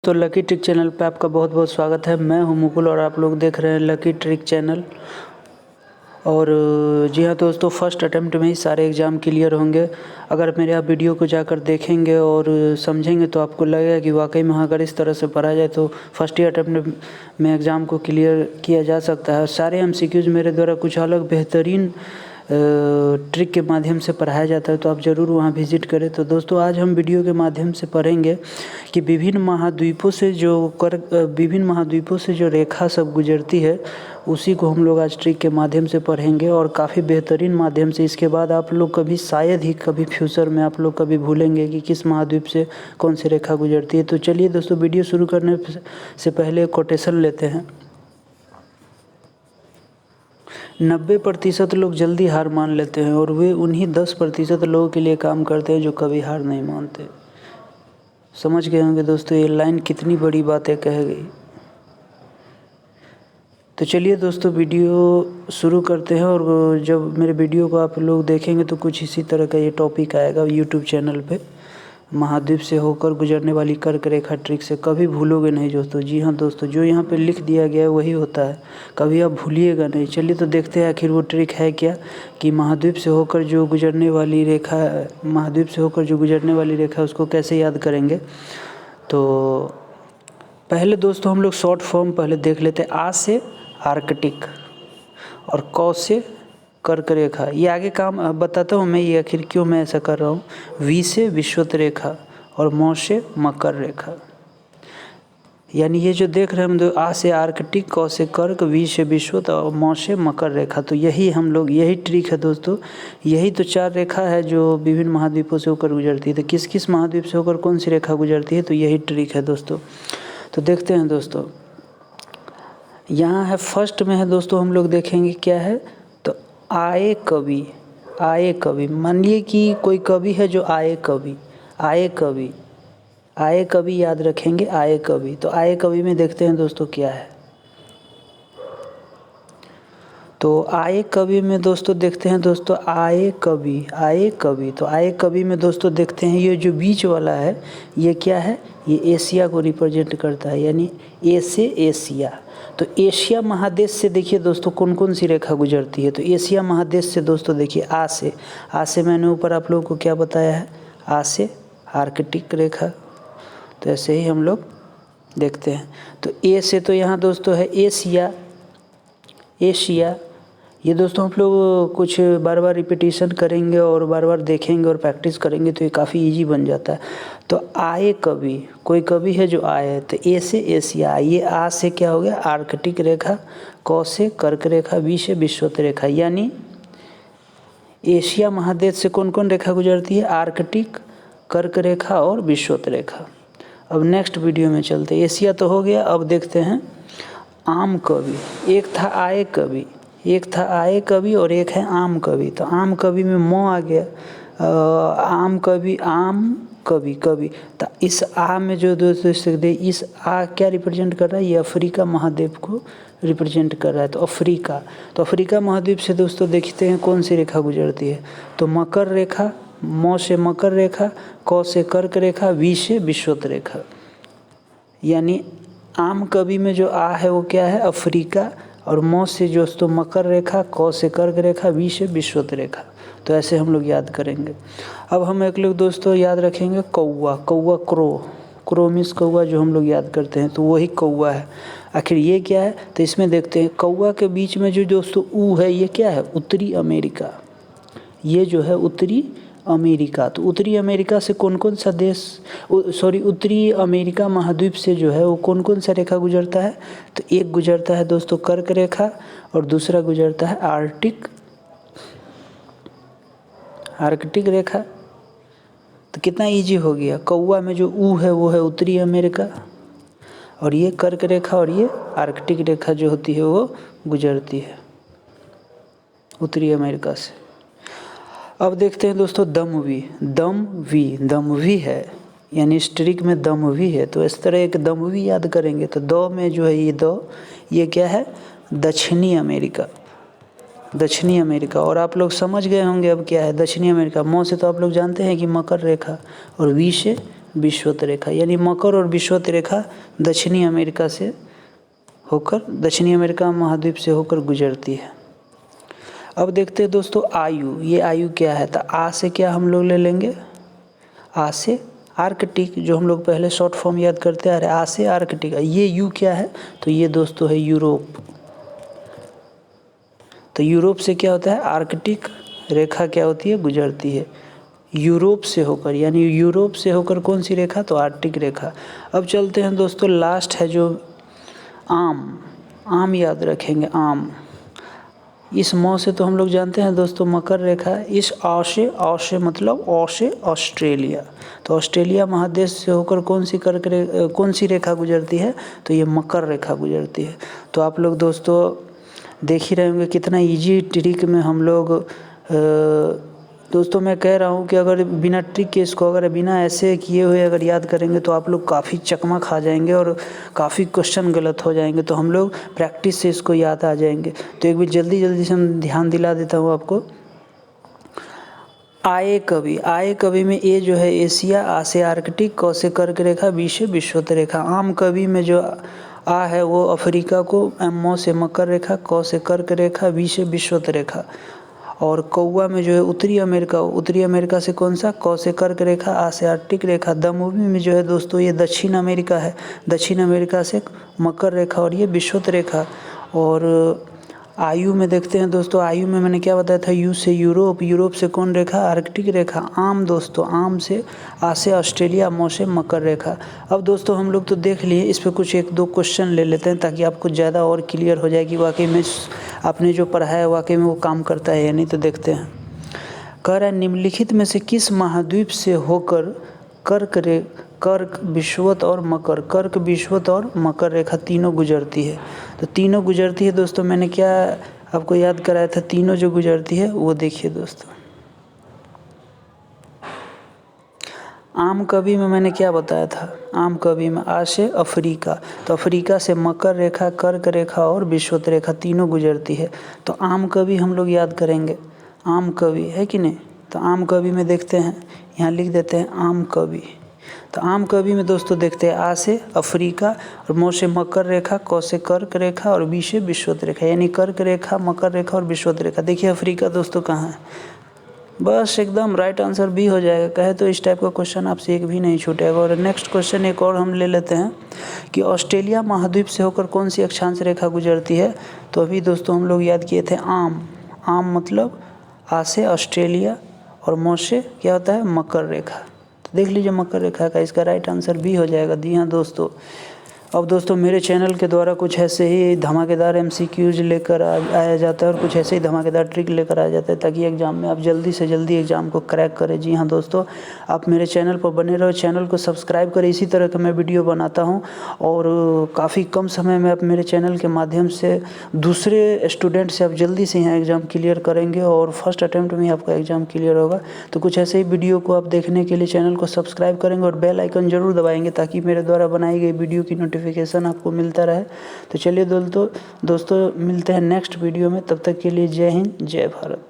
तो lucky trick channel पे आपका बहुत बहुत स्वागत है। मैं हूं मुकुल और आप लोग देख रहे हैं लकी ट्रिक चैनल। और जी हाँ दोस्तों, फर्स्ट अटेम्प्ट में ही सारे एग्ज़ाम क्लियर होंगे। अगर मेरे आप वीडियो को जाकर देखेंगे और समझेंगे तो आपको लगेगा कि वाकई में अगर इस तरह से पढ़ा जाए तो फर्स्ट ही अटेम्प्ट में एग्ज़ाम को क्लियर किया जा सकता है। और सारे एमसीक्यूज़ मेरे द्वारा कुछ अलग बेहतरीन ट्रिक के माध्यम से पढ़ाया जाता है, तो आप ज़रूर वहाँ विज़िट करें। तो दोस्तों, आज हम वीडियो के माध्यम से पढ़ेंगे कि विभिन्न महाद्वीपों से जो रेखा सब गुजरती है उसी को हम लोग आज ट्रिक के माध्यम से पढ़ेंगे और काफ़ी बेहतरीन माध्यम से। इसके बाद आप लोग कभी शायद ही कभी फ्यूचर में आप लोग कभी भूलेंगे कि किस महाद्वीप से कौन सी रेखा गुजरती है। तो चलिए दोस्तों, वीडियो शुरू करने से पहले कोटेशन लेते हैं। 90% लोग जल्दी हार मान लेते हैं और वे उन्हीं 10% लोगों के लिए काम करते हैं जो कभी हार नहीं मानते। समझ गए होंगे दोस्तों ये लाइन कितनी बड़ी बातें कह गई। तो चलिए दोस्तों, वीडियो शुरू करते हैं। और जब मेरे वीडियो को आप लोग देखेंगे तो कुछ इसी तरह का ये टॉपिक आएगा यूट्यूब चैनल पे। महाद्वीप से होकर गुजरने वाली कर्क रेखा ट्रिक से कभी भूलोगे नहीं दोस्तों। जी हाँ दोस्तों, जो यहाँ पे लिख दिया गया है वही होता है, कभी आप भूलिएगा नहीं। चलिए तो देखते हैं आखिर वो ट्रिक है क्या कि महाद्वीप से होकर जो गुजरने वाली रेखा उसको कैसे याद करेंगे। तो पहले दोस्तों हम लोग शॉर्ट फॉर्म पहले देख लेते हैं। आ से आर्कटिक और क से कर्क रेखा। ये आगे काम बताता हूँ मैं ये आखिर क्यों मैं ऐसा कर रहा हूँ। वी से विषुवत रेखा और म से मकर रेखा। यानी ये जो देख रहे हैं हम, आ से आर्कटिक, क से कर्क, वी से विषुवत और म से मकर रेखा। तो यही ट्रिक है दोस्तों। यही तो 4 रेखा है जो विभिन्न महाद्वीपों से होकर गुजरती है। तो किस किस महाद्वीप से होकर कौन सी रेखा गुजरती है, तो यही ट्रिक है दोस्तों। तो देखते हैं दोस्तों, यहाँ है फर्स्ट में है दोस्तों, हम लोग देखेंगे क्या है। तो आए कवि मान लिए कि कोई कवि है जो आए कवि याद रखेंगे, आए कवि। तो आए कवि में देखते हैं दोस्तों क्या है। तो आए कवि में दोस्तों देखते हैं दोस्तों, आए कवि। तो आए कवि में दोस्तों देखते हैं ये जो बीच वाला है ये क्या है, ये एशिया को रिप्रेजेंट करता है, यानी ए से एशिया। तो एशिया महादेश से देखिए दोस्तों कौन कौन सी रेखा गुजरती है। तो एशिया महादेश से दोस्तों देखिए आ से मैंने ऊपर आप लोगों को क्या बताया है, आ से आर्कटिक रेखा। तो ऐसे ही हम लोग देखते हैं। तो ए से तो यहाँ दोस्तों है एशिया। ये दोस्तों हम लोग कुछ बार बार रिपीटिशन करेंगे और बार बार देखेंगे और प्रैक्टिस करेंगे तो ये काफ़ी इजी बन जाता है। तो आए कवि, कोई कवि है जो आए है, तो ए से एशिया। ये आ से क्या हो गया, आर्कटिक रेखा, क से कर्क रेखा, वी से विषुवत रेखा। यानी एशिया महादेश से कौन कौन रेखा गुजरती है, आर्कटिक, कर्क रेखा और विषुवत रेखा। अब नेक्स्ट वीडियो में चलते हैं। एशिया तो हो गया, अब देखते हैं आम कवि। एक था आए कवि और एक है आम कवि। तो आम कवि में म आ गया, आम कवि। तो इस आ में जो दोस्तों इस आ क्या रिप्रेजेंट कर रहा है, ये अफ्रीका महाद्वीप को रिप्रेजेंट कर रहा है। तो अफ्रीका महाद्वीप से दोस्तों देखते हैं कौन सी रेखा गुजरती है। तो मकर रेखा, म से मकर रेखा, क से कर्क रेखा, वी से विषुवत रेखा। यानी आम कवि में जो आ है वो क्या है, अफ्रीका, और म से दोस्तों मकर रेखा, क से कर्क रेखा, वी से विषुवत रेखा। तो ऐसे हम लोग याद करेंगे। अब हम एक लोग दोस्तों याद रखेंगे कौवा, क्रो मीन्स कौवा जो हम लोग याद करते हैं, तो वही कौवा है। आखिर ये क्या है, तो इसमें देखते हैं कौवा के बीच में जो दोस्तों ऊ है, ये क्या है, उत्तरी अमेरिका। ये जो है उत्तरी अमेरिका। तो उत्तरी अमेरिका से कौन कौन सा देश, उत्तरी अमेरिका महाद्वीप से जो है वो कौन कौन सा रेखा गुजरता है। तो एक गुजरता है दोस्तों कर्क रेखा और दूसरा गुजरता है आर्कटिक रेखा। तो कितना इजी हो गया। कौवा में जो ऊ है वो है उत्तरी अमेरिका और ये कर्क रेखा और ये आर्कटिक रेखा जो होती है वो गुजरती है उत्तरी अमेरिका से। अब देखते हैं दोस्तों दमवी है, यानी इस ट्रिक में दमवी है। तो इस तरह एक दमवी याद करेंगे। तो दो में जो है ये क्या है, दक्षिणी अमेरिका। और आप लोग समझ गए होंगे अब क्या है दक्षिणी अमेरिका। म से तो आप लोग जानते हैं कि मकर रेखा और वी से विषुवत रेखा, यानी मकर और विषुवत रेखा दक्षिणी अमेरिका से होकर, दक्षिणी अमेरिका महाद्वीप से होकर गुजरती है। अब देखते हैं दोस्तों आयु, ये आयु क्या है, तो आ से क्या हम लोग ले लेंगे, आ से आर्कटिक, जो हम लोग पहले शॉर्ट फॉर्म याद करते आ रहे, आ से आर्कटिक। ये यू क्या है, तो ये दोस्तों है यूरोप। तो यूरोप से क्या होता है, आर्कटिक रेखा क्या होती है, गुजरती है यूरोप से होकर, यानी यूरोप से होकर कौन सी रेखा, तो आर्कटिक रेखा। अब चलते हैं दोस्तों, लास्ट है जो आम, आम याद रखेंगे, आम। इस मौ से तो हम लोग जानते हैं दोस्तों मकर रेखा, इस आ से, आ से मतलब आ से ऑस्ट्रेलिया, तो ऑस्ट्रेलिया महादेश से होकर कौन सी रेखा गुजरती है, तो ये मकर रेखा गुजरती है। तो आप लोग दोस्तों देख ही रहे होंगे कितना इजी ट्रिक में हम लोग दोस्तों मैं कह रहा हूँ कि अगर बिना ट्रिक के इसको अगर बिना ऐसे किए हुए अगर याद करेंगे तो आप लोग काफ़ी चकमा खा जाएंगे और काफ़ी क्वेश्चन गलत हो जाएंगे। तो हम लोग प्रैक्टिस से इसको याद आ जाएंगे। तो एक बार जल्दी जल्दी से हम ध्यान दिला देता हूँ आपको। आए कवि, आए कवि में ए जो है एशिया, आ से आर्कटिक, क से कर्क रेखा, बी से विषुवत रेखा। आम कवि में जो आ है वो अफ्रीका को, मौ से मकर रेखा, क से कर्क रेखा, बी से विषुवत रेखा। और कौवा में जो है उत्तरी अमेरिका, उत्तरी अमेरिका से कौन सा, क से कर्क रेखा, आ से आर्कटिक रेखा। दमूवी में जो है दोस्तों ये दक्षिण अमेरिका है, दक्षिण अमेरिका से मकर रेखा और ये विषुवत रेखा। और आयु में देखते हैं दोस्तों, आयु में मैंने क्या बताया था, यू से यूरोप, यूरोप से कौन रेखा, आर्कटिक रेखा। आम दोस्तों, आम से, आ से ऑस्ट्रेलिया, मौ से मकर रेखा। अब दोस्तों हम लोग तो देख लिए, इस पर कुछ एक दो क्वेश्चन ले लेते हैं ताकि आपको ज़्यादा और क्लियर हो जाए कि वाकई में आपने जो पढ़ा है वाकई में वो काम करता है या नहीं। तो देखते हैं, कह रहा है निम्नलिखित में से किस महाद्वीप से होकर कर्क, विषुवत और मकर, कर्क, विषुवत और मकर रेखा तीनों गुजरती है। तो तीनों गुजरती है दोस्तों, मैंने क्या आपको याद कराया था, तीनों जो गुजरती है वो देखिए दोस्तों। आम कवि में मैंने क्या बताया था, आम कवि में आ से अफ्रीका, तो अफ्रीका से मकर रेखा, कर्क रेखा और विषुवत रेखा तीनों गुजरती है। तो आम कवि हम लोग याद करेंगे, आम कवि है कि नहीं। तो आम कवि में देखते हैं, यहाँ लिख देते हैं आम कवि। तो आम कवि में दोस्तों देखते हैं आ से अफ्रीका और मौ से मकर रेखा, क से कर्क रेखा और बी से विषुवत रेखा, यानी कर्क रेखा, मकर रेखा और विषुवत रेखा। देखिए अफ्रीका दोस्तों कहाँ है, बस एकदम राइट आंसर बी हो जाएगा। कहे तो इस टाइप का क्वेश्चन आपसे एक भी नहीं छूटेगा। और नेक्स्ट क्वेश्चन एक और हम ले लेते हैं कि ऑस्ट्रेलिया महाद्वीप से होकर कौन सी अक्षांश रेखा गुजरती है। तो अभी दोस्तों हम लोग याद किए थे आम, आम मतलब आ से ऑस्ट्रेलिया और मौ से क्या होता है मकर रेखा। तो देख लीजिए मकर रेखा का इसका राइट आंसर बी हो जाएगा। जी हाँ दोस्तों, अब दोस्तों मेरे चैनल के द्वारा कुछ ऐसे ही धमाकेदार MCQs लेकर आया जाता है और कुछ ऐसे ही धमाकेदार ट्रिक लेकर आया जाता है ताकि एग्ज़ाम में आप जल्दी से जल्दी एग्ज़ाम को क्रैक करें। जी हाँ दोस्तों, आप मेरे चैनल पर बने रहो, चैनल को सब्सक्राइब करें। इसी तरह का मैं वीडियो बनाता हूँ और काफ़ी कम समय में आप मेरे चैनल के माध्यम से दूसरे स्टूडेंट से आप जल्दी से यहाँ एग्ज़ाम क्लियर करेंगे और फर्स्ट अटैम्प्ट में ही आपका एग्ज़ाम क्लियर होगा। तो कुछ ऐसे ही वीडियो को आप देखने के लिए चैनल को सब्सक्राइब करेंगे और बेल आइकन ज़रूर दबाएंगे ताकि मेरे द्वारा बनाई गई वीडियो की नोटिफिकेशन आपको मिलता रहे। तो चलिए दोस्तों मिलते हैं नेक्स्ट वीडियो में, तब तक के लिए जय हिंद, जय भारत।